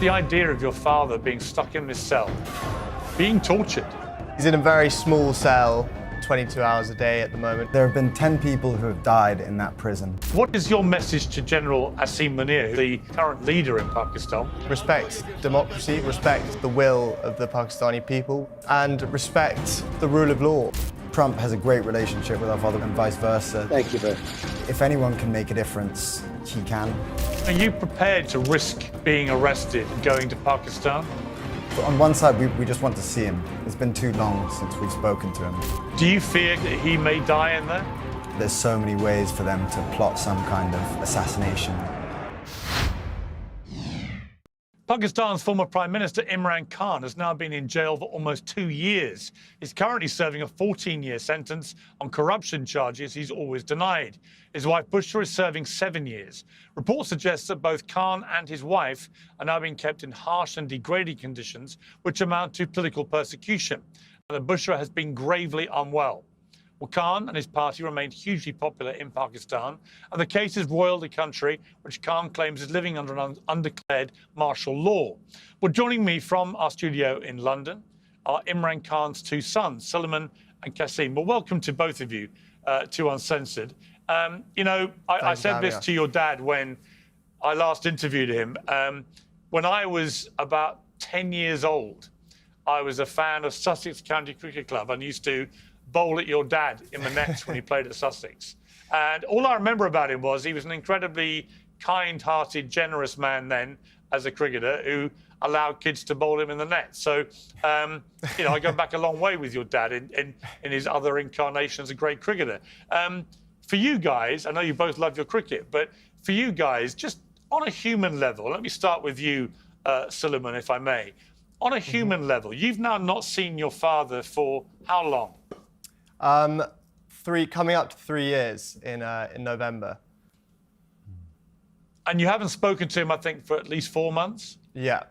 the idea of your father being stuck in this cell, being tortured? He's in a very small cell, 22 hours a day at the moment. There have been 10 people who have died in that prison. What is your message to General Kasim, the current leader in Pakistan? Respect democracy, respect the will of the Pakistani people, and respect the rule of law. Trump has a great relationship with our father and vice versa. Thank you, Ben. If anyone can make a difference, he can. Are you prepared to risk being arrested and going to Pakistan? But on one side, we just want to see him. It's been too long since we've spoken to him. Do you fear that he may die in there? There's so many ways for them to plot some kind of assassination. Pakistan's former Prime Minister Imran Khan has now been in jail for almost 2 years. He's currently serving a 14-year sentence on corruption charges he's always denied. His wife Bushra is serving 7 years. Reports suggest that both Khan and his wife are now being kept in harsh and degrading conditions, which amount to political persecution, and that Bushra has been gravely unwell. Well, Khan and his party remain hugely popular in Pakistan, and the case has roiled the country, which Khan claims is living under an undeclared martial law. Well, joining me from our studio in London are Imran Khan's two sons, Suliman and Kasim. Well, welcome to both of you to Uncensored. You know, I said this to your dad when I last interviewed him. When I was about 10 years old, I was a fan of Sussex County Cricket Club and used to bowl at your dad in the nets when he played at Sussex. And all I remember about him was he was an incredibly kind-hearted, generous man then as a cricketer who allowed kids to bowl him in the net. So, you know, I go back a long way with your dad in his other incarnations, a great cricketer. For you guys, I know you both love your cricket, but for you guys, just on a human level, let me start with you, Suliman, if I may. On a human level, you've now not seen your father for how long? Coming up to 3 years in November. And you haven't spoken to him, I think, for at least 4 months? Yeah.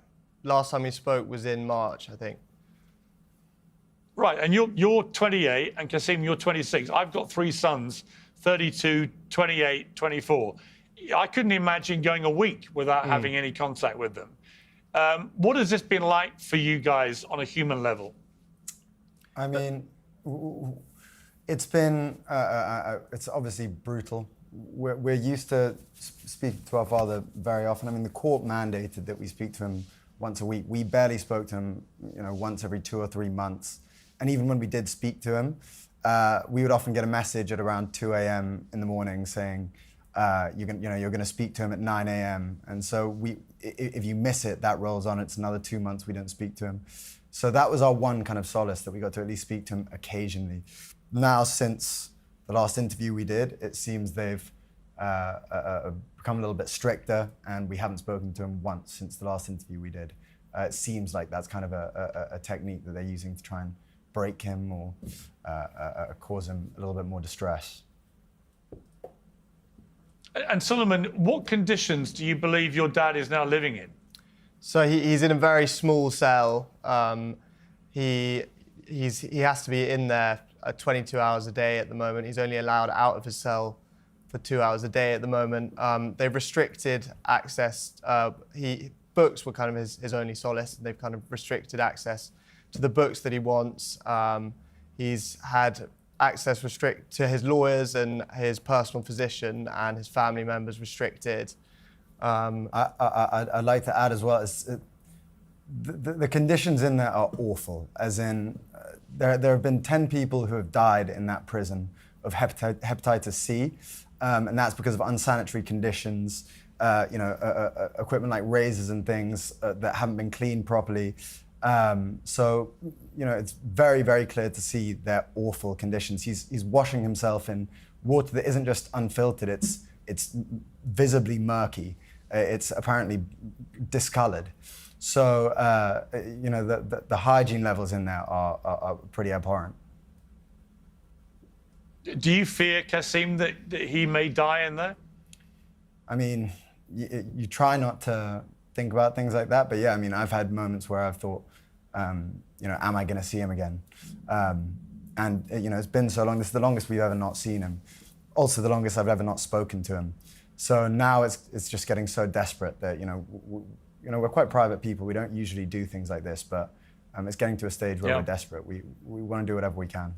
Last time we spoke was in March, I think. Right, and you're 28, and Kasim, you're 26. I've got three sons, 32, 28, 24. I couldn't imagine going a week without having any contact with them. What has this been like for you guys on a human level? I mean, it's been, it's obviously brutal. We're used to speak to our father very often. I mean, the court mandated that we speak to him once a week. We barely spoke to him, you know, once every 2 or 3 months. And even when we did speak to him, we would often get a message at around 2 a.m. in the morning saying, you're going to speak to him at 9 a.m. And so if you miss it, that rolls on. It's another 2 months we don't speak to him. So that was our one kind of solace, that we got to at least speak to him occasionally. Now, since the last interview we did, it seems they've become a little bit stricter, and we haven't spoken to him once since the last interview we did. It seems like that's kind of a technique that they're using to try and break him or cause him a little bit more distress. And Suliman, what conditions do you believe your dad is now living in? So he's in a very small cell. He has to be in there 22 hours a day at the moment. He's only allowed out of his cell for 2 hours a day at the moment. They've restricted access. Books were kind of his only solace. They've kind of restricted access to the books that he wants. He's had access to his lawyers and his personal physician and his family members restricted. I'd like to add as well, the conditions in there are awful, as in there have been 10 people who have died in that prison of hepatitis C, and that's because of unsanitary conditions, you know, equipment like razors and things that haven't been cleaned properly. So, you know, it's very, very clear to see their awful conditions. He's washing himself in water that isn't just unfiltered, it's visibly murky. It's apparently discolored. So, you know, the hygiene levels in there are pretty abhorrent. Do you fear, Kasim, that he may die in there? I mean, you try not to think about things like that, but yeah, I mean, I've had moments where I've thought, you know, am I going to see him again? And, you know, it's been so long. This is the longest we've ever not seen him. Also the longest I've ever not spoken to him. So now it's just getting so desperate that, you know, we're quite private people. We don't usually do things like this, but it's getting to a stage where we're desperate. We want to do whatever we can.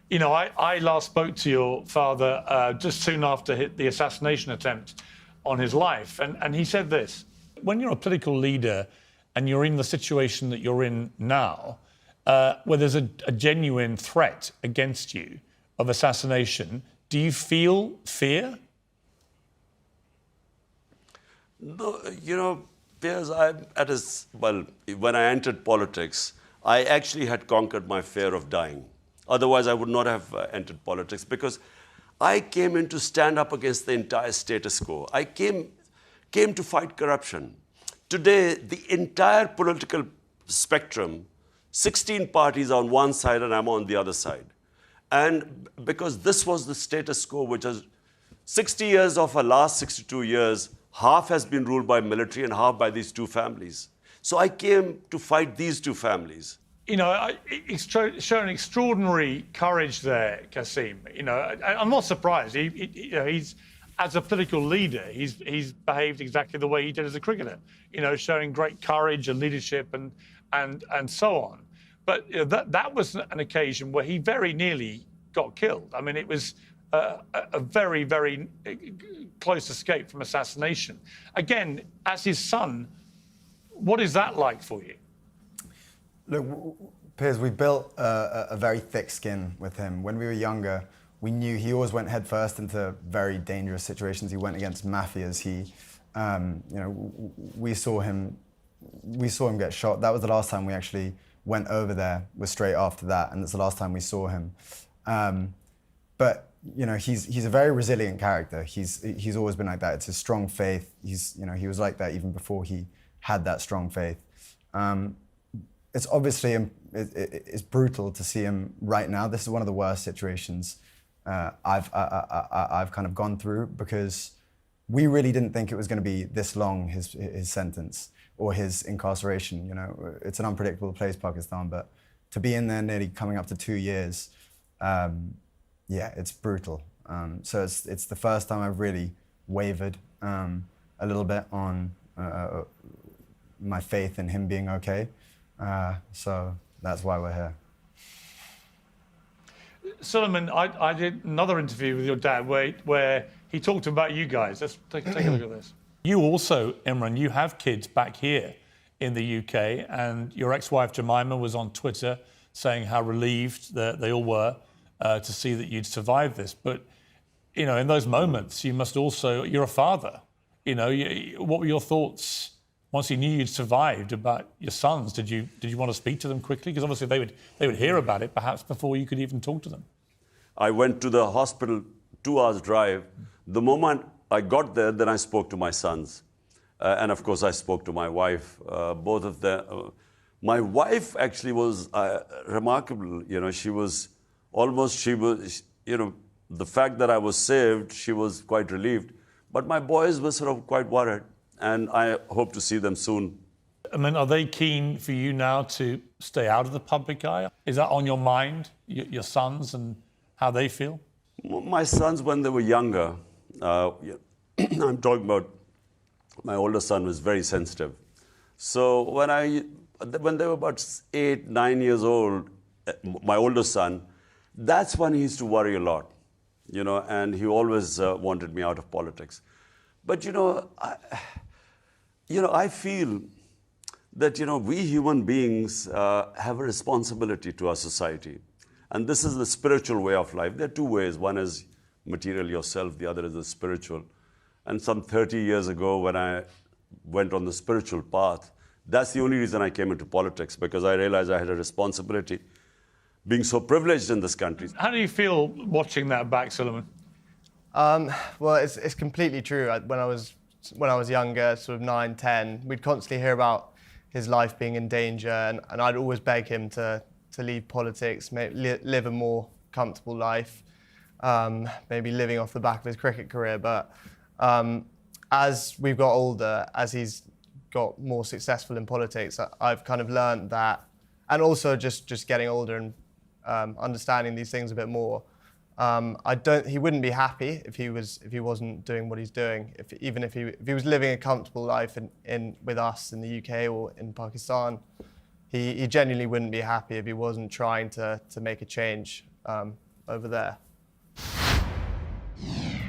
You know, I last spoke to your father just soon after the assassination attempt on his life, and he said this: when you're a political leader and you're in the situation that you're in now, where there's a genuine threat against you of assassination, do you feel fear? No, you know, Piers, when I entered politics, I actually had conquered my fear of dying. Otherwise, I would not have entered politics, because I came in to stand up against the entire status quo. I came to fight corruption. Today, the entire political spectrum, 16 parties on one side and I'm on the other side. And because this was the status quo, which is 60 years of our last 62 years, half has been ruled by military and half by these two families. So I came to fight these two families. You know, he's shown extraordinary courage there, Kasim. You know, I'm not surprised. He's as a political leader, he's behaved exactly the way he did as a cricketer. You know, showing great courage and leadership and so on. But you know, that was an occasion where he very nearly got killed. I mean, it was a very, very close escape from assassination. Again, as his son, what is that like for you? Look, Piers, we built a very thick skin with him. When we were younger, we knew he always went headfirst into very dangerous situations. He went against mafias. We saw him get shot. That was the last time we actually went over there. Was straight after that, and that's the last time we saw him. But you know, he's a very resilient character. He's always been like that. It's his strong faith. He was like that even before he had that strong faith. It's obviously it's brutal to see him right now. This is one of the worst situations I've kind of gone through, because we really didn't think it was going to be this long, his sentence or his incarceration. You know, it's an unpredictable place, Pakistan, but to be in there nearly coming up to 2 years, yeah, it's brutal. So it's the first time I've really wavered a little bit on my faith in him being okay. So that's why we're here. Suliman, I did another interview with your dad where he talked about you guys. Let's take a look at this. You also, Imran, you have kids back here in the UK, and your ex-wife Jemima was on Twitter saying how relieved that they all were to see that you'd survived this. But, you know, in those moments, you must also, you're a father. You know, what were your thoughts once you knew you'd survived about your sons? Did you want to speak to them quickly? Because obviously they would hear about it perhaps before you could even talk to them. I went to the hospital, 2 hours drive. The moment I got there, then I spoke to my sons. And of course, I spoke to my wife, both of them. My wife actually was remarkable. You know, the fact that I was saved, she was quite relieved. But my boys were sort of quite worried. And I hope to see them soon. I mean, are they keen for you now to stay out of the public eye? Is that on your mind, your sons and how they feel? My sons, when they were younger, I'm talking about my older son was very sensitive. So when they were about 8, 9 years old, my older son, that's when he used to worry a lot, you know, and he always wanted me out of politics. But, I feel that, we human beings have a responsibility to our society. And this is the spiritual way of life. There are two ways. One is material yourself. The other is the spiritual. And some 30 years ago, when I went on the spiritual path, that's the only reason I came into politics, because I realized I had a responsibility being so privileged in this country. How do you feel watching that back, Suliman? Well, it's completely true. When I was younger, sort of 9, 10, we'd constantly hear about his life being in danger, and I'd always beg him to leave politics, live a more comfortable life, maybe living off the back of his cricket career. But as we've got older, as he's got more successful in politics, I've kind of learned that, and also just getting older and understanding these things a bit more, He wouldn't be happy if he wasn't doing what he's doing. Even if he was living a comfortable life with us in the UK or in Pakistan, he genuinely wouldn't be happy if he wasn't trying to make a change over there.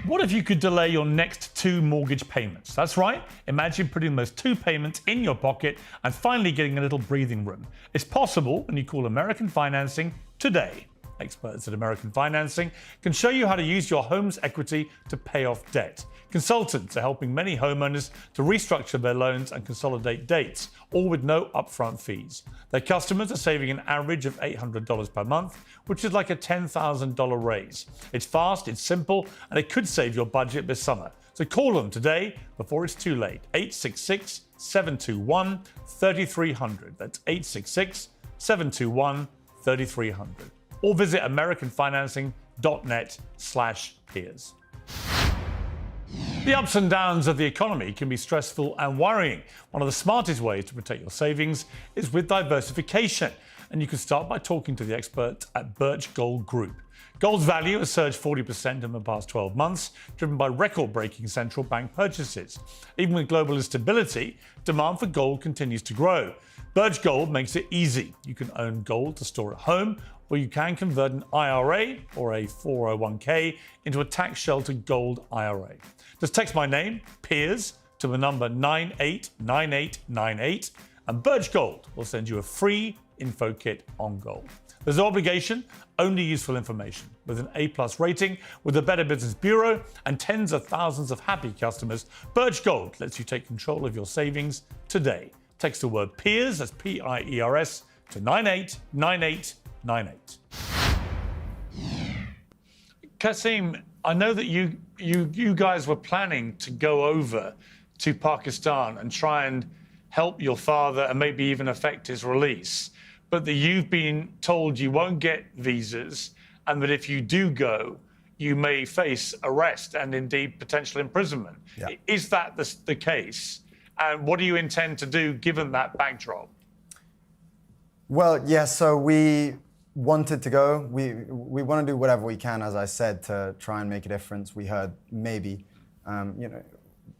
What if you could delay your next 2 mortgage payments? That's right. Imagine putting those 2 payments in your pocket and finally getting a little breathing room. It's possible when you call American Financing today. Experts at American Financing can show you how to use your home's equity to pay off debt. Consultants are helping many homeowners to restructure their loans and consolidate dates, all with no upfront fees. Their customers are saving an average of $800 per month, which is like a $10,000 raise. It's fast, it's simple, and it could save your budget this summer. So call them today before it's too late. 866-721-3300. That's 866-721-3300. Or visit americanfinancing.net/peers. The ups and downs of the economy can be stressful and worrying. One of the smartest ways to protect your savings is with diversification. And you can start by talking to the experts at Birch Gold Group. Gold's value has surged 40% in the past 12 months, driven by record-breaking central bank purchases. Even with global instability, demand for gold continues to grow. Birch Gold makes it easy. You can own gold to store at home, or you can convert an IRA or a 401k into a tax-sheltered gold IRA. Just text my name, Piers, to the number 989898, and Birch Gold will send you a free info kit on gold. There's no obligation, only useful information. With an A+ rating with the Better Business Bureau and tens of thousands of happy customers, Birch Gold lets you take control of your savings today. Text the word Piers, that's P-I-E-R-S, to 989898. Kasim, I know that you guys were planning to go over to Pakistan and try and help your father and maybe even affect his release, but that you've been told you won't get visas and that if you do go, you may face arrest and indeed potential imprisonment. Yeah. Is that the case? And what do you intend to do given that backdrop? Well, yeah, so we wanted to go. We want to do whatever we can, as I said, to try and make a difference. We heard maybe, on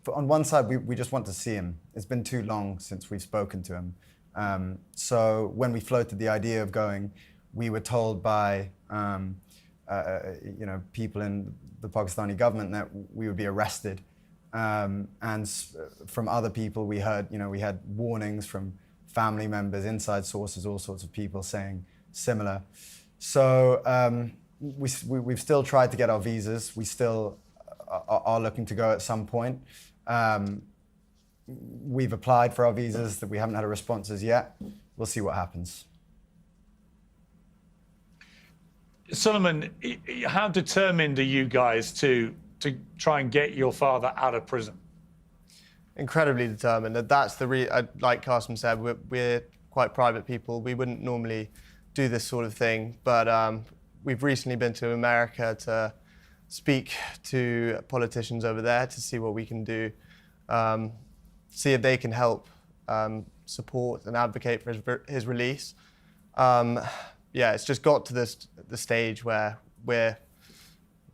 one side, we just want to see him. It's been too long since we've spoken to him. So when we floated the idea of going, we were told by people in the Pakistani government that we would be arrested. And from other people, we heard, we had warnings from family members, inside sources, all sorts of people saying similar. So we've still tried to get our visas. We still are looking to go at some point. We've applied for our visas, that we haven't had a responses yet. We'll see what happens. Suliman, how determined are you guys to try and get your father out of prison? Incredibly determined. That's like Kasim said, we're quite private people. We wouldn't normally do this sort of thing, but we've recently been to America to speak to politicians over there to see what we can do, see if they can help support and advocate for his release. It's just got to the stage where we're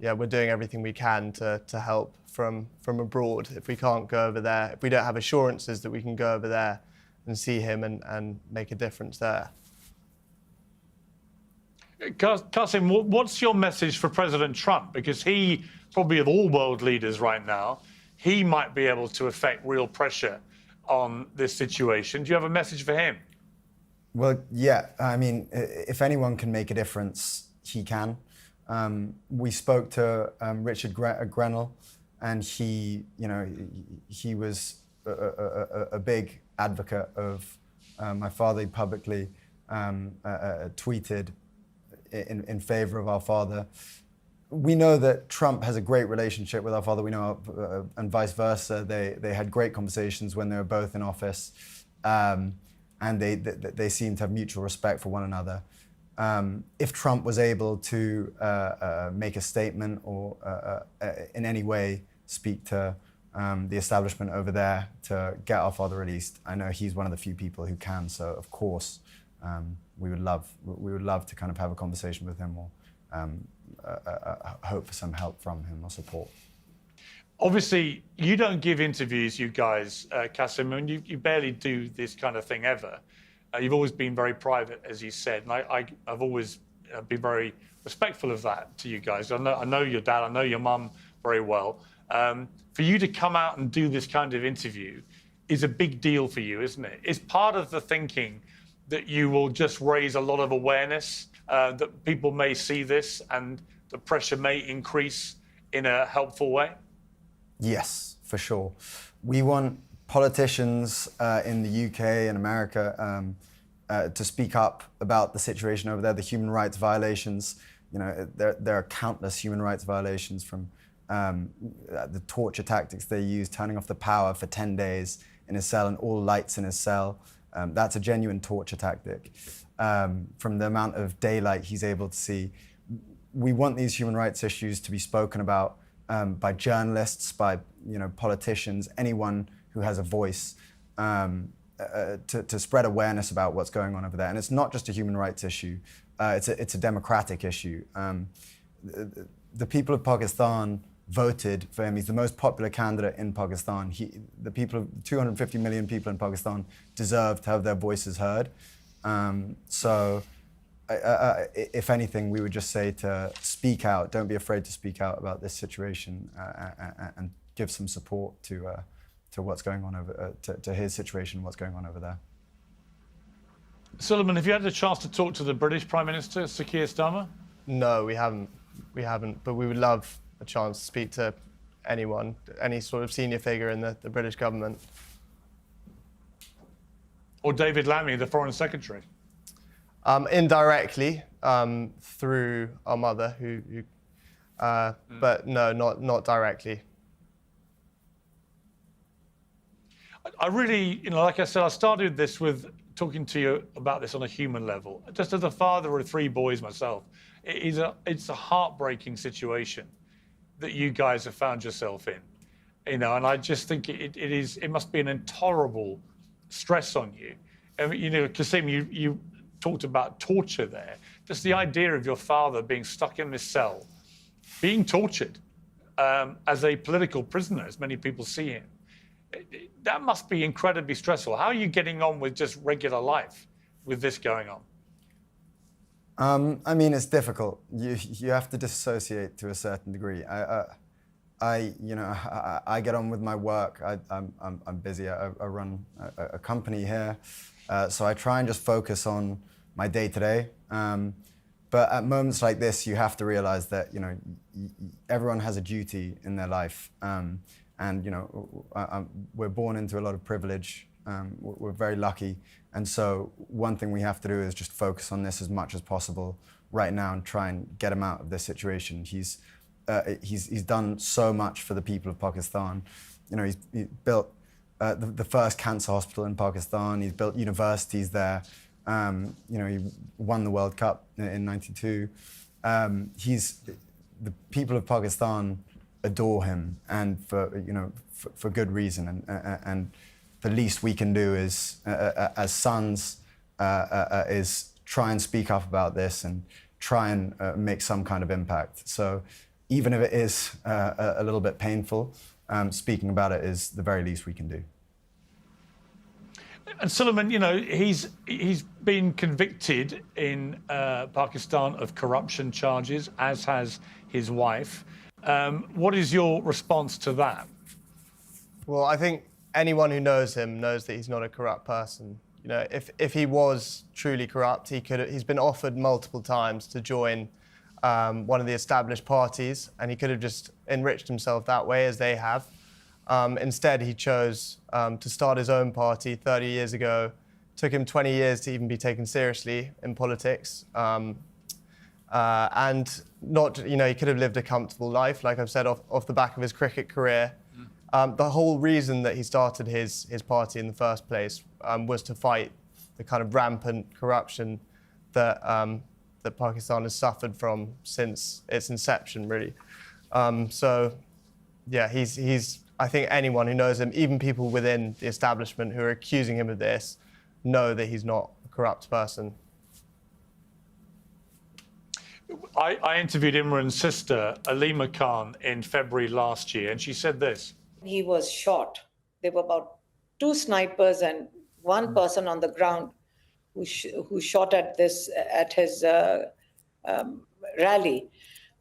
doing everything we can to help from abroad. If we can't go over there, if we don't have assurances that we can go over there and see him and make a difference there. Kasim, what's your message for President Trump? Because he, probably of all world leaders right now, he might be able to affect real pressure on this situation. Do you have a message for him? Well, yeah. I mean, if anyone can make a difference, he can. We spoke to Richard Grenell, and he was a big advocate of my father. He publicly tweeted in favor of our father. We know that Trump has a great relationship with our father. We know, and vice versa. They had great conversations when they were both in office, and they seem to have mutual respect for one another. If Trump was able to make a statement or in any way speak to the establishment over there to get our father released, I know he's one of the few people who can. So of course, we would love to kind of have a conversation with him or hope for some help from him or support. Obviously, you don't give interviews, you guys, Kasim, and you barely do this kind of thing ever. You've always been very private, as you said, and I've always been very respectful of that to you guys. I know your dad, I know your mum very well. For you to come out and do this kind of interview is a big deal for you, isn't it? Is part of the thinking that you will just raise a lot of awareness, that people may see this and the pressure may increase in a helpful way? Yes, for sure. We want politicians in the UK and America to speak up about the situation over there, the human rights violations. You know, there are countless human rights violations, from the torture tactics they use, turning off the power for 10 days in his cell and all lights in his cell. That's a genuine torture tactic. From the amount of daylight he's able to see. We want these human rights issues to be spoken about by journalists, by politicians, anyone who has a voice, to spread awareness about what's going on over there. And it's not just a human rights issue, it's a democratic issue. The people of Pakistan voted for him. He's the most popular candidate in Pakistan. The people, 250 million people in Pakistan, deserve to have their voices heard. So if anything, we would just say to speak out. Don't be afraid to speak out about this situation, and give some support to what's going on over to his situation, what's going on over there. Suliman, have you had a chance to talk to the British Prime Minister, Sir Keir Starmer? No, we haven't. We haven't, but we would love a chance to speak to anyone, any sort of senior figure in the British government. Or David Lammy, the Foreign Secretary? Indirectly, through our mother, but no, not directly. I really, like I said, I started this with talking to you about this on a human level. Just as a father of 3 boys myself, it's a heartbreaking situation that you guys have found yourself in, and I just think it must be an intolerable stress on you. Kasim, you talked about torture there. Just the idea of your father being stuck in this cell, being tortured as a political prisoner, as many people see him. That must be incredibly stressful. How are you getting on with just regular life with this going on? I mean, it's difficult. You have to disassociate to a certain degree. I get on with my work. I'm busy. I run a company here, so I try and just focus on my day-to-day. But at moments like this, you have to realize that everyone has a duty in their life, and we're born into a lot of privilege. We're very lucky, and so one thing we have to do is just focus on this as much as possible right now and try and get him out of this situation. He's done so much for the people of Pakistan. He's built the first cancer hospital in Pakistan. He's built universities there. He won the World Cup in '92. The people of Pakistan adore him, and for good reason. And the least we can do is, as sons, is try and speak up about this and try and make some kind of impact. So even if it is a little bit painful, speaking about it is the very least we can do. And Suliman, he's been convicted in Pakistan of corruption charges, as has his wife. What is your response to that? Well, I think anyone who knows him knows that he's not a corrupt person. If he was truly corrupt, he's been offered multiple times to join one of the established parties, and he could have just enriched himself that way, as they have. Instead, he chose to start his own party 30 years ago. Took him 20 years to even be taken seriously in politics. And he could have lived a comfortable life, like I've said, off the back of his cricket career. The whole reason that he started his party in the first place was to fight the kind of rampant corruption that Pakistan has suffered from since its inception, really. I think anyone who knows him, even people within the establishment who are accusing him of this, know that he's not a corrupt person. I interviewed Imran's sister, Alima Khan, in February last year, and she said this. He was shot. There were about 2 snipers and 1 person on the ground who shot at his rally.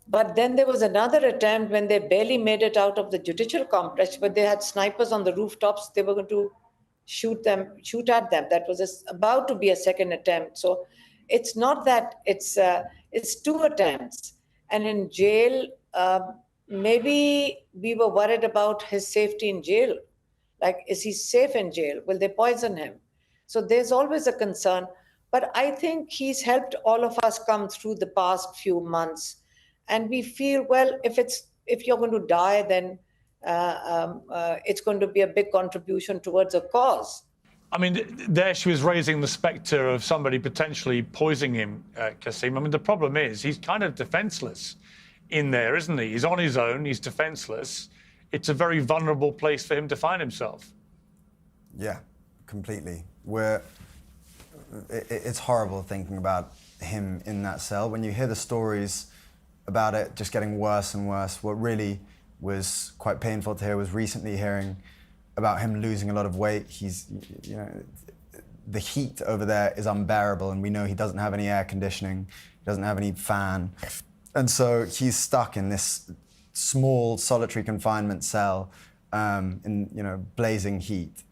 But then there was another attempt when they barely made it out of the judicial complex, but they had snipers on the rooftops. They were going to shoot at them. That was about to be a second attempt. So it's not that it's 2 attempts. And in jail, maybe we were worried about his safety in jail. Like, is he safe in jail? Will they poison him? So there's always a concern. But I think he's helped all of us come through the past few months. And we feel, well, if you're going to die, then it's going to be a big contribution towards a cause. I mean, there she was raising the spectre of somebody potentially poisoning him, Kasim. I mean, the problem is he's kind of defenseless in there, isn't he? He's on his own, he's defenseless. It's a very vulnerable place for him to find himself. Yeah, completely. It's horrible thinking about him in that cell. When you hear the stories about it just getting worse and worse, what really was quite painful to hear was recently hearing about him losing a lot of weight. The heat over there is unbearable, and we know he doesn't have any air conditioning, he doesn't have any fan. And so he's stuck in this small solitary confinement cell in blazing heat,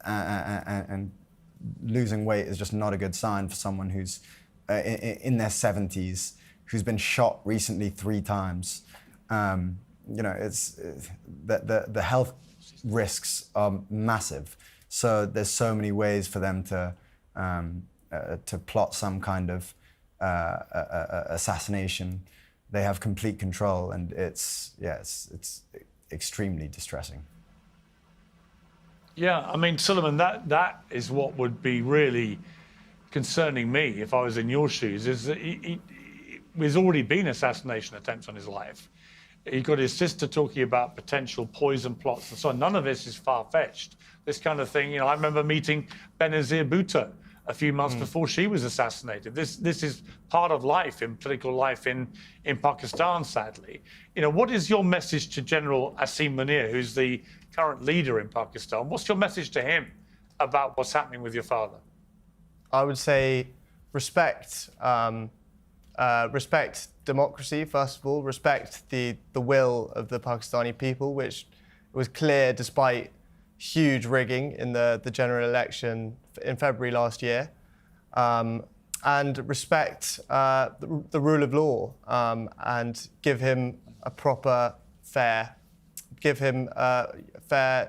and losing weight is just not a good sign for someone who's in their 70s, who's been shot recently 3 times. It's the health risks are massive. So there's so many ways for them to plot some kind of assassination. They have complete control, and it's extremely distressing. Yeah, I mean, Suliman, that is what would be really concerning me if I was in your shoes, is that there's already been assassination attempts on his life. He got his sister talking about potential poison plots and so on. None of this is far-fetched. This kind of thing, I remember meeting Benazir Bhutto a few months before she was assassinated. This is part of life, in political life in Pakistan, sadly. What is your message to General Asim Munir, who's the current leader in Pakistan? What's your message to him about what's happening with your father? I would say respect democracy, first of all, respect the will of the Pakistani people, which was clear despite huge rigging in the general election in February last year, and respect the rule of law, and give him a proper, fair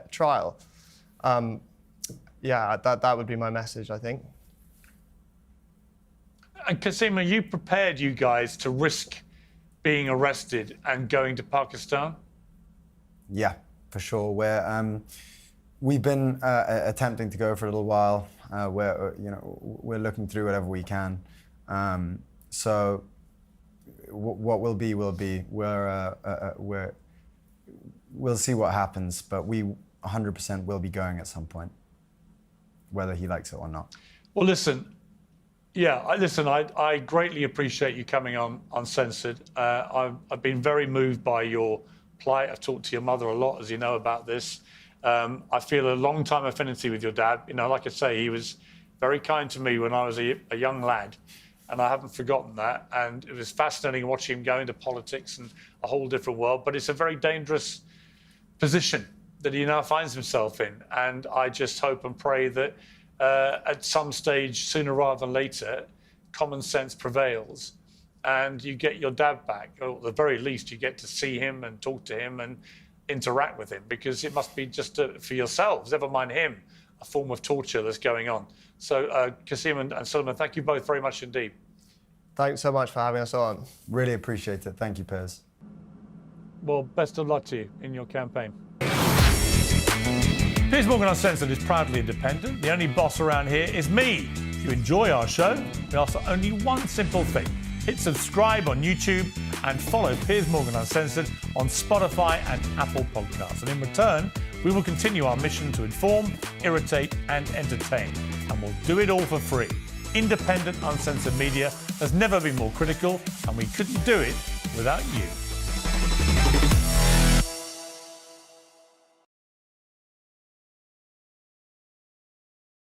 trial. That would be my message, I think. And Kasim, are you prepared, you guys, to risk being arrested and going to Pakistan? Yeah, for sure. We've been attempting to go for a little while. We're looking through whatever we can. So what will be will be. We'll see what happens, but we 100% will be going at some point, whether he likes it or not. Well, listen. Yeah, I greatly appreciate you coming on Uncensored. I've been very moved by your plight. I've talked to your mother a lot, as you know, about this. I feel a long-time affinity with your dad. Like I say, he was very kind to me when I was a young lad, and I haven't forgotten that. And it was fascinating watching him go into politics and a whole different world. But it's a very dangerous position that he now finds himself in. And I just hope and pray that at some stage, sooner rather than later, common sense prevails and you get your dad back, or at the very least you get to see him and talk to him and interact with him, because it must be just for yourselves, never mind him, a form of torture that's going on. So Kasim and Suliman, thank you both very much indeed. Thanks so much for having us on. Really appreciate it. Thank you, Piers. Well, best of luck to you in your campaign. Piers Morgan Uncensored is proudly independent. The only boss around here is me. If you enjoy our show, we ask for only one simple thing. Hit subscribe on YouTube and follow Piers Morgan Uncensored on Spotify and Apple Podcasts. And in return, we will continue our mission to inform, irritate and entertain. And we'll do it all for free. independent, uncensored media has never been more critical, and we couldn't do it without you.